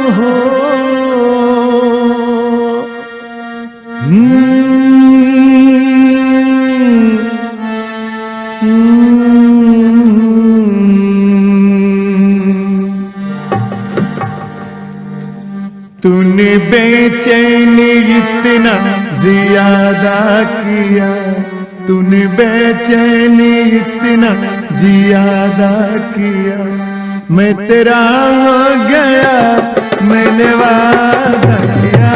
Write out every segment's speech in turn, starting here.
हो। तूने बेचैनी इतना ज्यादा किया, तूने बेचैनी इतना ज्यादा किया, मैं तेरा हो गया, मैंने वादा किया।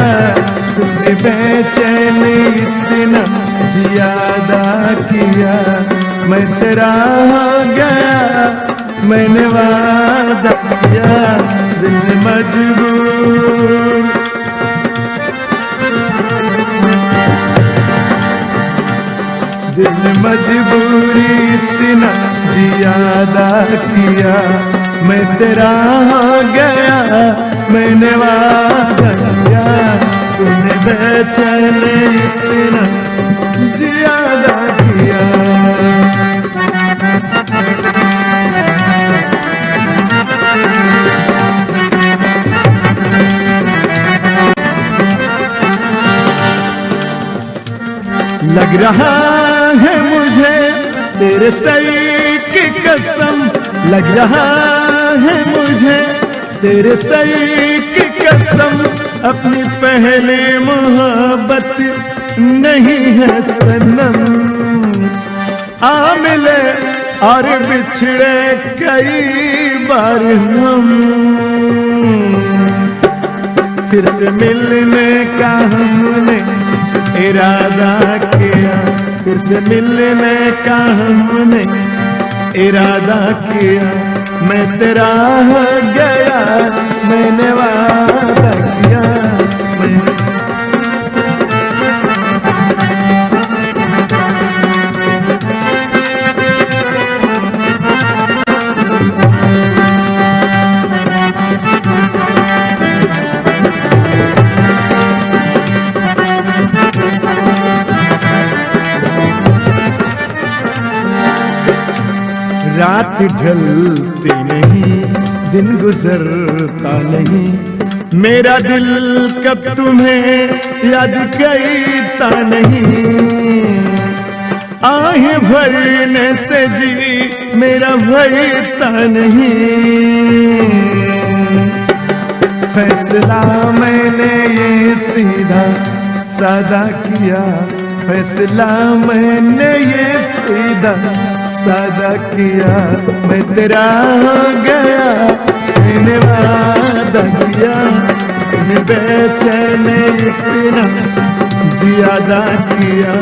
तूने बेचैनी इतना ज्यादा किया, मैं तेरा हो गया, मैंने वादा किया। दिल मजबूर, दिल मजबूरी इतना ज्यादा किया, मैं तेरा हो गया, मैंने वादा किया। तूने बेचैन इतना ज्यादा किया। लग रहा है मुझे तेरे सर की कसम, लग रहा है मुझे तेरे सर की कसम, अपनी पहली मोहब्बत नहीं है सनम। आ मिले और बिछड़े कई बार हम, फिर से मिलने का हमने इरादा किया, फिर से मिलने का हमने इरादा किया। मैं तेरा हो गया, मैंने वादा किया। रात ढलती नहीं, दिन गुजरता नहीं, मेरा दिल कब तुम्हें याद करता नहीं। आहें भरने से जी मेरा भरता नहीं। फैसला मैंने ये सीधा सादा किया, फैसला मैंने ये सीधा सादा किया। मैं तेरा हो गया, मैंने वादा किया। तूने बेचैन इतना ज्यादा किया,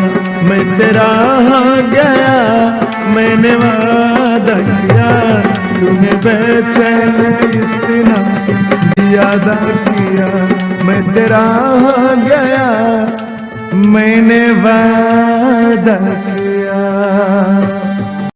मैं तेरा हो गया, मैंने वादा किया। तूने बेचैन इतना ज्यादा किया, मैं तेरा हो गया, मैंने वादा किया।